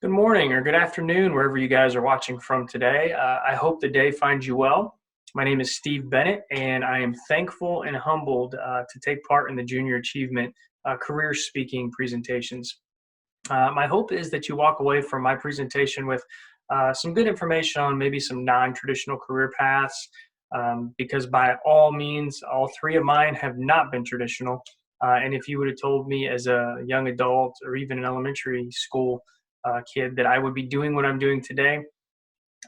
Good morning or good afternoon, wherever you guys are watching from today. I hope the day finds you well. My name is Steve Bennett, and I am thankful and humbled to take part in the Junior Achievement Career Speaking presentations. My hope is that you walk away from my presentation with some good information on maybe some non-traditional career paths, because by all means, all three of mine have not been traditional. And if you would have told me as a young adult or even an elementary school kid that I would be doing what I'm doing today,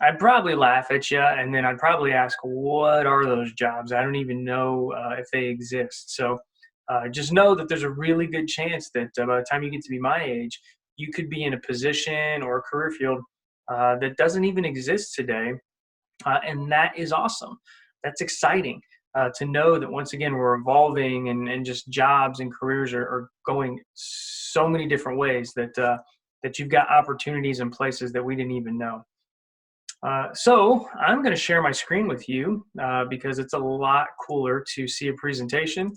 I'd probably laugh at you, and then I'd probably ask, "What are those jobs? I don't even know if they exist." So just know that there's a really good chance that by the time you get to be my age, you could be in a position or a career field that doesn't even exist today, and that is awesome. That's exciting to know that once again we're evolving, and just jobs and careers are going so many different ways that you've got opportunities in places that we didn't even know. So I'm going to share my screen with you because it's a lot cooler to see a presentation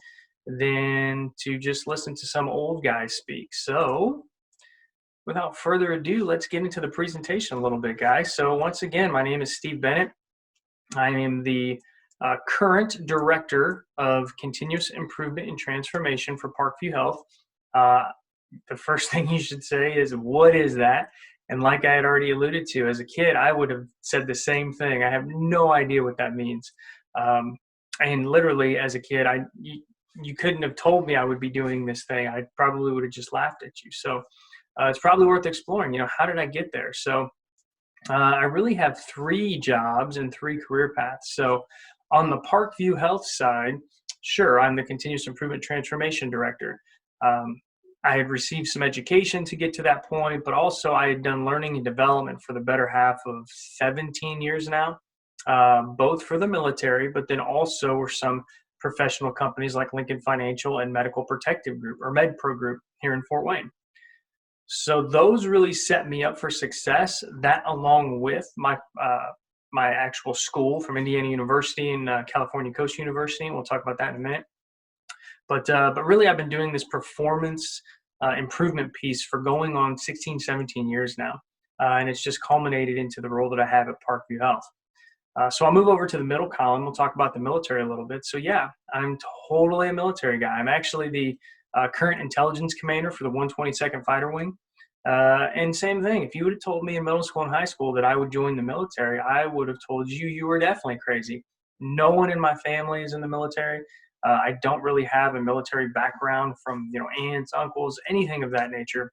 than to just listen to some old guy speak. So without further ado, let's get into the presentation a little bit, guys. So once again, my name is Steve Bennett. I am the current Director of Continuous Improvement and Transformation for Parkview Health. The first thing you should say is, what is that? And like I had already alluded to, as a kid, I would have said the same thing. I have no idea what that means. And literally, as a kid, you couldn't have told me I would be doing this thing. I probably would have just laughed at you. So it's probably worth exploring. How did I get there? So I really have three jobs and three career paths. So on the Parkview Health side, sure, I'm the Continuous Improvement Transformation Director. I had received some education to get to that point, but also I had done learning and development for the better half of 17 years now, both for the military, but then also were some professional companies like Lincoln Financial and Medical Protective Group, or MedPro Group, here in Fort Wayne. So those really set me up for success. That, along with my actual school from Indiana University and California Coast University, and we'll talk about that in a minute. But really, I've been doing this performance improvement piece for going on 16, 17 years now. And it's just culminated into the role that I have at Parkview Health. So I'll move over to the middle column. We'll talk about the military a little bit. So yeah, I'm totally a military guy. I'm actually the current intelligence commander for the 122nd Fighter Wing. And same thing, if you would have told me in middle school and high school that I would join the military, I would have told you you were definitely crazy. No one in my family is in the military. I don't really have a military background from aunts, uncles, anything of that nature.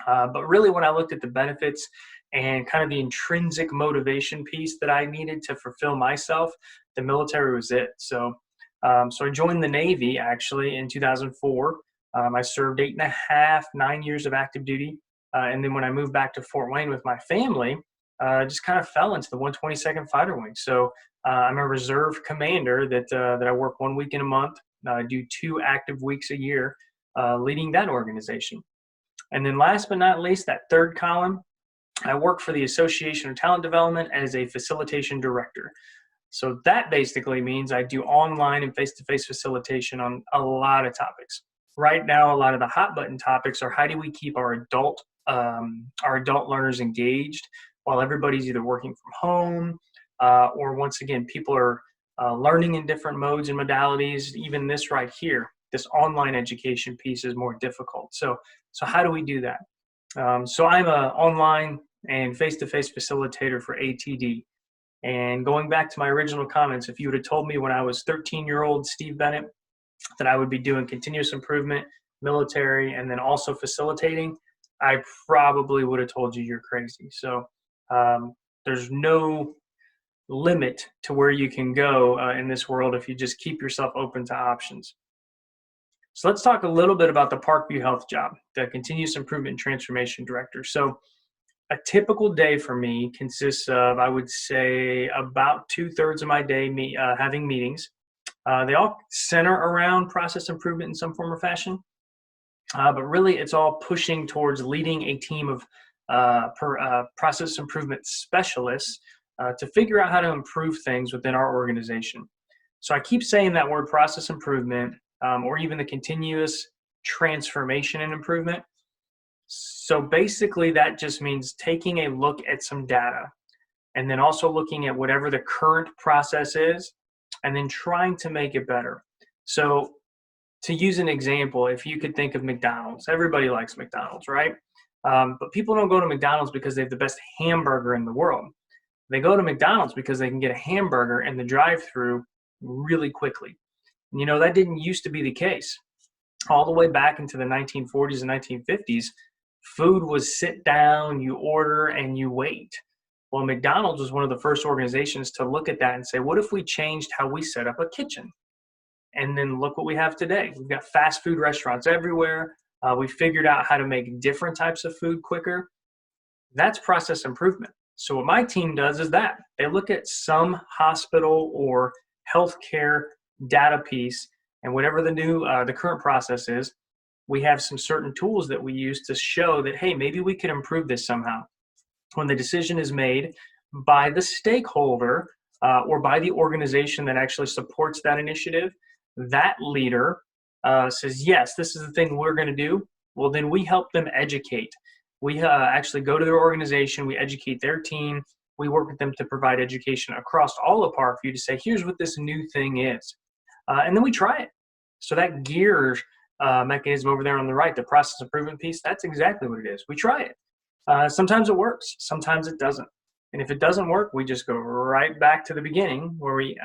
But really, when I looked at the benefits and kind of the intrinsic motivation piece that I needed to fulfill myself, the military was it. So I joined the Navy actually in 2004. I served 8.5, 9 years of active duty. And then when I moved back to Fort Wayne with my family, just kind of fell into the 122nd Fighter Wing. So I'm a reserve commander that I work 1 week in a month, do 2 active weeks a year, leading that organization. And then last but not least, that third column, I work for the Association of Talent Development as a facilitation director. So that basically means I do online and face-to-face facilitation on a lot of topics. Right now, a lot of the hot button topics are, how do we keep our adult learners engaged while everybody's either working from home, or once again, people are learning in different modes and modalities. Even this right here, this online education piece is more difficult. So how do we do that? So I'm an online and face-to-face facilitator for ATD. And going back to my original comments, if you would have told me when I was 13-year-old Steve Bennett that I would be doing continuous improvement, military, and then also facilitating, I probably would have told you you're crazy. So there's no limit to where you can go in this world if you just keep yourself open to options. So let's talk a little bit about the Parkview Health job, the Continuous Improvement and Transformation Director. So a typical day for me consists of, I would say, about 2/3 of my day having meetings. They all center around process improvement in some form or fashion. But really, it's all pushing towards leading a team of process improvement specialists to figure out how to improve things within our organization. So I keep saying that word, process improvement, or even the continuous transformation and improvement. So basically, that just means taking a look at some data and then also looking at whatever the current process is and then trying to make it better. So, to use an example, if you could think of McDonald's, everybody likes McDonald's, right? But people don't go to McDonald's because they have the best hamburger in the world. They go to McDonald's because they can get a hamburger in the drive-through really quickly. And, that didn't used to be the case. All the way back into the 1940s and 1950s, food was sit down, you order, and you wait. Well, McDonald's was one of the first organizations to look at that and say, what if we changed how we set up a kitchen? And then look what we have today. We've got fast food restaurants everywhere. We figured out how to make different types of food quicker. That's process improvement. So what my team does is that they look at some hospital or healthcare data piece, and whatever the current process is, we have some certain tools that we use to show that, hey, maybe we could improve this somehow. When the decision is made by the stakeholder or by the organization that actually supports that initiative, that leader says, yes, this is the thing we're going to do. Well, then we help them educate. We actually go to their organization, we educate their team, we work with them to provide education across all of Parkview to say, here's what this new thing is. And then we try it. So that gear mechanism over there on the right, the process improvement piece, that's exactly what it is. We try it. Sometimes it works, sometimes it doesn't. And if it doesn't work, we just go right back to the beginning where we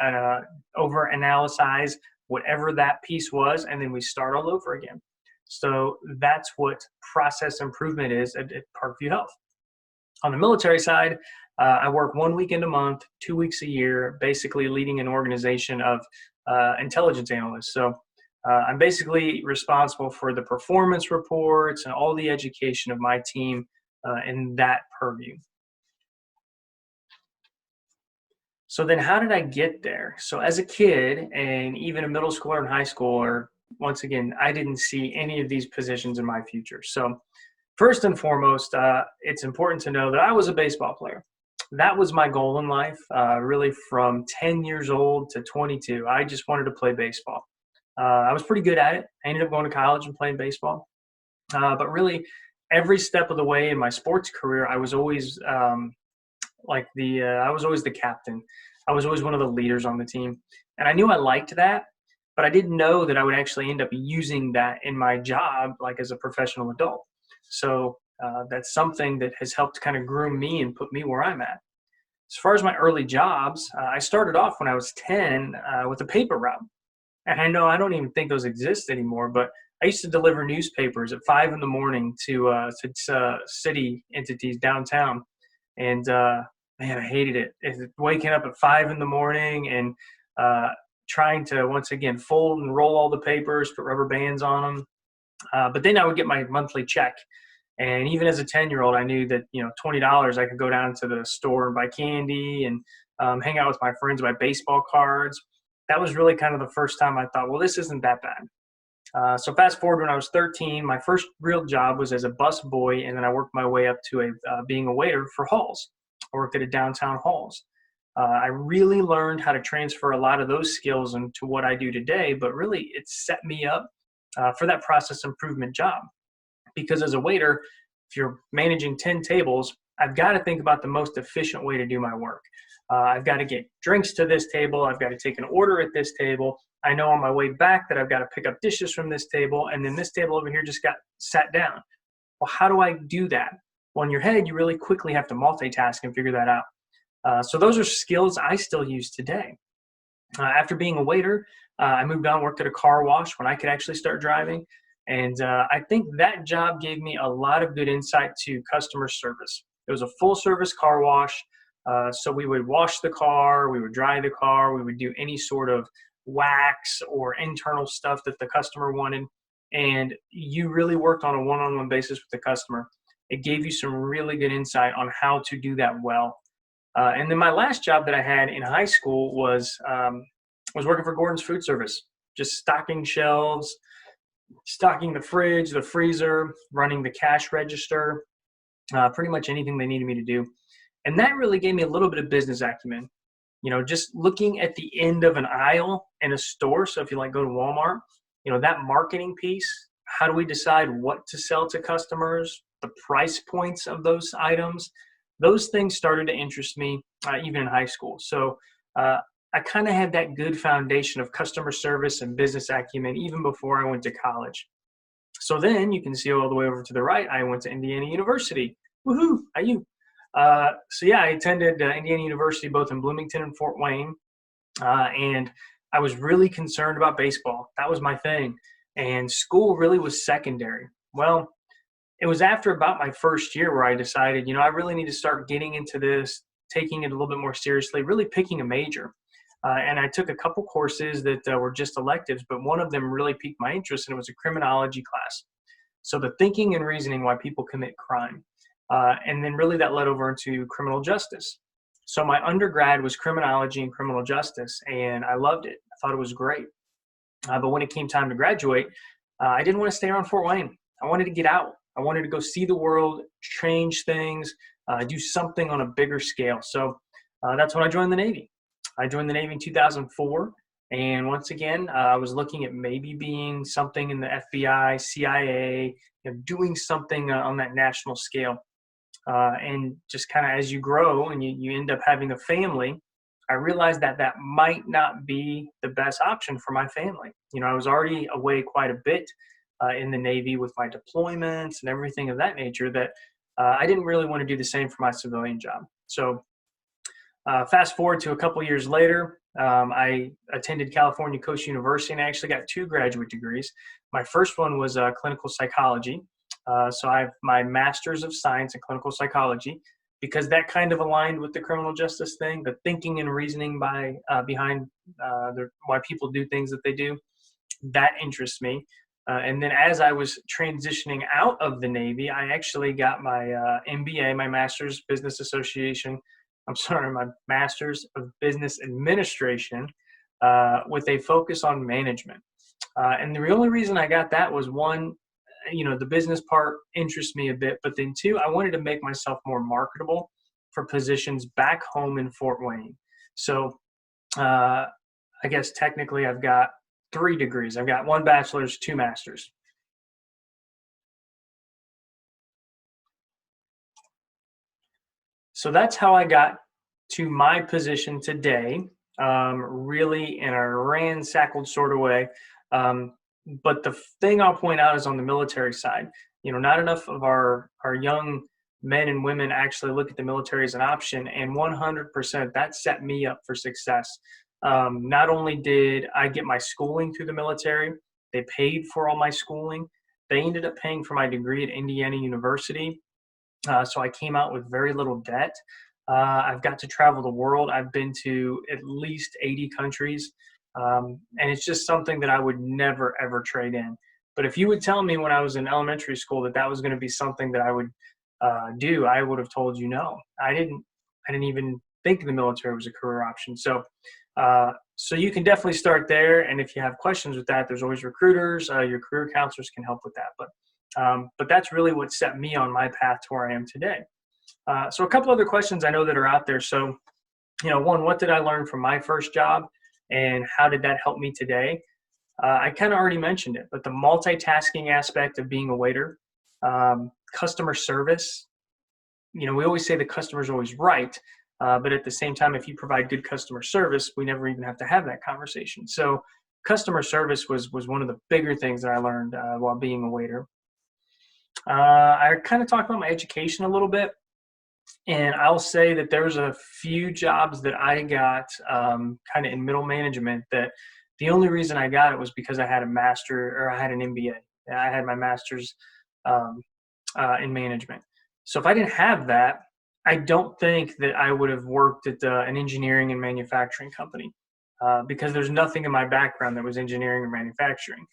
over-analyze whatever that piece was, and then we start all over again. So that's what process improvement is at Parkview Health. On the military side, I work 1 weekend a month, 2 weeks a year, basically leading an organization of intelligence analysts. So I'm basically responsible for the performance reports and all the education of my team in that purview. So then how did I get there? So as a kid and even a middle schooler and high schooler, once again, I didn't see any of these positions in my future. So first and foremost, it's important to know that I was a baseball player. That was my goal in life, really from 10 years old to 22. I just wanted to play baseball. I was pretty good at it. I ended up going to college and playing baseball. But really, every step of the way in my sports career, I was always I was always the captain. I was always one of the leaders on the team. And I knew I liked that, but I didn't know that I would actually end up using that in my job, like as a professional adult. So that's something that has helped kind of groom me and put me where I'm at. As far as my early jobs, I started off when I was 10 with a paper route. And I know I don't even think those exist anymore, but I used to deliver newspapers at 5 in the morning to city entities downtown. And man, I hated it. Waking up at 5 in the morning and trying to, once again, fold and roll all the papers, put rubber bands on them. But then I would get my monthly check. And even as a 10-year-old, I knew that, $20, I could go down to the store and buy candy and hang out with my friends, buy baseball cards. That was really kind of the first time I thought, well, this isn't that bad. So fast forward, when I was 13, my first real job was as a bus boy, and then I worked my way up to being a waiter for Halls. I worked at a downtown Halls. I really learned how to transfer a lot of those skills into what I do today, but really it set me up for that process improvement job. Because as a waiter, if you're managing 10 tables, I've got to think about the most efficient way to do my work. I've got to get drinks to this table. I've got to take an order at this table. I know on my way back that I've got to pick up dishes from this table, and then this table over here just got sat down. Well, how do I do that? Well, in your head, you really quickly have to multitask and figure that out. So those are skills I still use today. After being a waiter, I moved on, worked at a car wash when I could actually start driving. And I think that job gave me a lot of good insight to customer service. It was a full service car wash. So we would wash the car, we would dry the car, we would do any sort of wax or internal stuff that the customer wanted. And you really worked on a one-on-one basis with the customer. It gave you some really good insight on how to do that well. And then my last job that I had in high school was working for Gordon's Food Service, just stocking shelves, stocking the fridge, the freezer, running the cash register, pretty much anything they needed me to do. And that really gave me a little bit of business acumen. Just looking at the end of an aisle in a store. So if you go to Walmart, that marketing piece, how do we decide what to sell to customers? the price points of those items, those things started to interest me even in high school. So uh, I kind of had that good foundation of customer service and business acumen even before I went to college. So then you can see all the way over to the right, I went to Indiana University. Woohoo! IU. So yeah, I attended Indiana University both in Bloomington and Fort Wayne, and I was really concerned about baseball. That was my thing, and school really was secondary. Well, it was after about my first year where I decided, I really need to start getting into this, taking it a little bit more seriously, really picking a major. And I took a couple courses that were just electives, but one of them really piqued my interest, and it was a criminology class. So the thinking and reasoning why people commit crime. And then really that led over into criminal justice. So my undergrad was criminology and criminal justice, and I loved it. I thought it was great. But when it came time to graduate, I didn't want to stay around Fort Wayne. I wanted to get out. I wanted to go see the world, change things, do something on a bigger scale. So that's when I joined the Navy. I joined the Navy in 2004. And once again, I was looking at maybe being something in the FBI, CIA, doing something on that national scale. And just kind of as you grow and you end up having a family, I realized that that might not be the best option for my family. I was already away quite a bit in the Navy with my deployments and everything of that nature that I didn't really want to do the same for my civilian job. So fast forward to a couple years later, I attended California Coast University and I actually got 2 graduate degrees. My first one was clinical psychology. So I have my master's of science in clinical psychology because that kind of aligned with the criminal justice thing, the thinking and reasoning behind why people do things that they do. That interests me. And then as I was transitioning out of the Navy, I actually got my MBA, my Master's Business Association. My Master's of Business Administration with a focus on management. And the only reason I got that was one, the business part interests me a bit, but then 2, I wanted to make myself more marketable for positions back home in Fort Wayne. So I guess technically I've got 3 degrees. I've got 1 bachelor's, 2 masters. So that's how I got to my position today, really in a ransackled sort of way. But the thing I'll point out is on the military side, not enough of our young men and women actually look at the military as an option, and 100% that set me up for success. Not only did I get my schooling through the military, they paid for all my schooling. They ended up paying for my degree at Indiana University. So I came out with very little debt. I've got to travel the world. I've been to at least 80 countries. And it's just something that I would never, ever trade in. But if you would tell me when I was in elementary school that that was going to be something that I would do, I would have told you no. I didn't even think the military was a career option. So you can definitely start there. And if you have questions with that, there's always recruiters. Your career counselors can help with that. But that's really what set me on my path to where I am today. So a couple other questions I know that are out there. So, one, what did I learn from my first job and how did that help me today? I kind of already mentioned it, but the multitasking aspect of being a waiter, customer service, we always say the customer's always right. But at the same time, if you provide good customer service, we never even have to have that conversation. So customer service was one of the bigger things that I learned while being a waiter. I kind of talked about my education a little bit, and I'll say that there was a few jobs that I got kind of in middle management that the only reason I got it was because I had I had an MBA. I had my master's in management. So if I didn't have that, I don't think that I would have worked at an engineering and manufacturing company because there's nothing in my background that was engineering or manufacturing.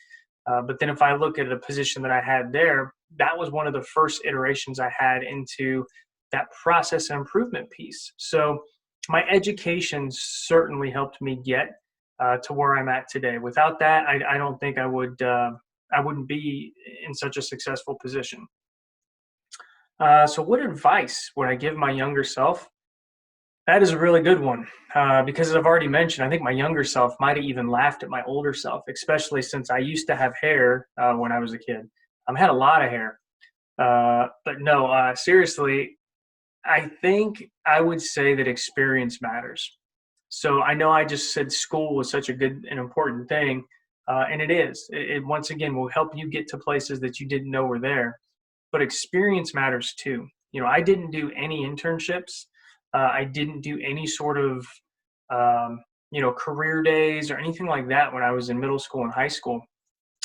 But then if I look at a position that I had there, that was one of the first iterations I had into that process and improvement piece. So my education certainly helped me get to where I'm at today. Without that, I don't think I wouldn't be in such a successful position. So what advice would I give my younger self? That is a really good one because as I've already mentioned, I think my younger self might have even laughed at my older self, especially since I used to have hair when I was a kid. I had a lot of hair. But no, seriously, I think I would say that experience matters. So I know I just said school was such a good and important thing, and it is. It once again will help you get to places that you didn't know were there. But experience matters too. I didn't do any internships. I didn't do any sort of career days or anything like that when I was in middle school and high school.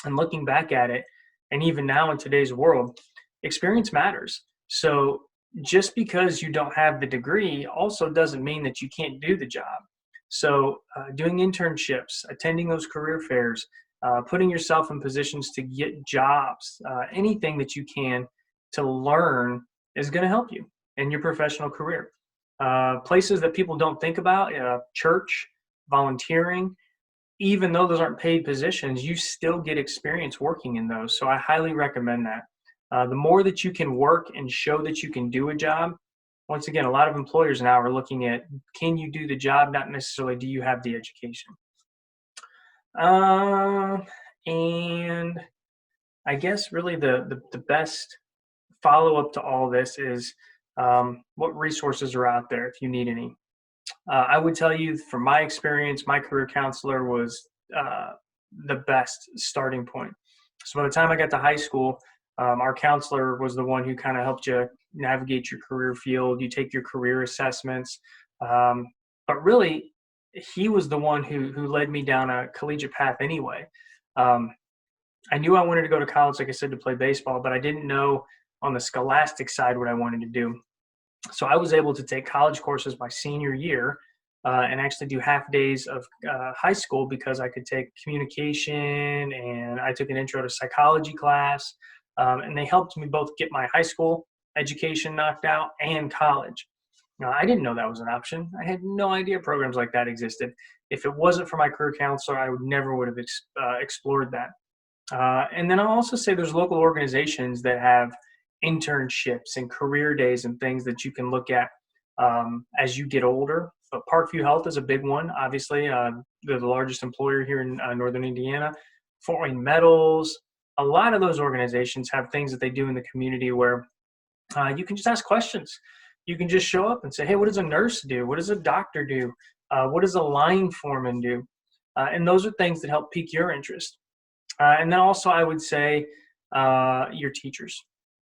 And looking back at it, and even now in today's world, experience matters. So just because you don't have the degree also doesn't mean that you can't do the job. So doing internships, attending those career fairs, putting yourself in positions to get jobs, anything that you can to learn is going to help you in your professional career. Places that people don't think about, church, volunteering, even though those aren't paid positions, you still get experience working in those. So I highly recommend that. The more that you can work and show that you can do a job, once again, a lot of employers now are looking at, can you do the job, not necessarily do you have the education. And I guess really the best follow up to all this is what resources are out there if you need any. I would tell you from my experience, my career counselor was the best starting point. So by the time I got to high school, our counselor was the one who kind of helped you navigate your career field. You take your career assessments. But really, he was the one who led me down a collegiate path anyway. I knew I wanted to go to college, like I said, to play baseball, but I didn't know on the scholastic side what I wanted to do. So I was able to take college courses my senior year and actually do half days of high school because I could take communication and I took an intro to psychology class. And they helped me both get my high school education knocked out and college. I didn't know that was an option. I had no idea programs like that existed. If it wasn't for my career counselor, I would have explored that. And then I'll also say there's local organizations that have internships and career days and things that you can look at as you get older. But Parkview Health is a big one. Obviously, they're the largest employer here in Northern Indiana. Fort Wayne Metals, a lot of those organizations have things that they do in the community where you can just ask questions. You can just show up and say, hey, what does a nurse do? What does a doctor do? What does a line foreman do? And those are things that help pique your interest. And then also I would say your teachers.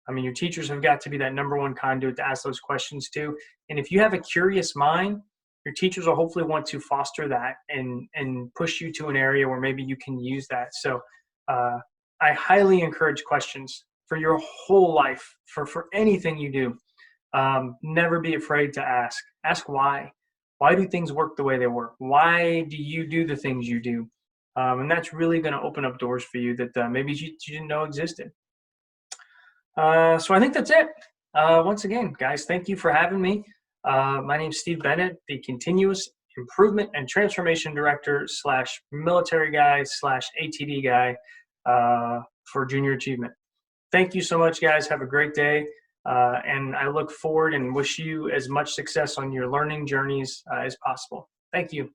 I mean, your teachers have got to be that number one conduit to ask those questions to. And if you have a curious mind, your teachers will hopefully want to foster that and push you to an area where maybe you can use that. So I highly encourage questions for your whole life, for anything you do. Never be afraid to ask. Ask why. Why do things work the way they work? Why do you do the things you do? And that's really going to open up doors for you that maybe you didn't know existed. So I think that's it. Once again, guys, thank you for having me. My name is Steve Bennett, the Continuous Improvement and Transformation Director / military guy / ATD guy for Junior Achievement. Thank you so much, guys. Have a great day. And I look forward and wish you as much success on your learning journeys as possible. Thank you.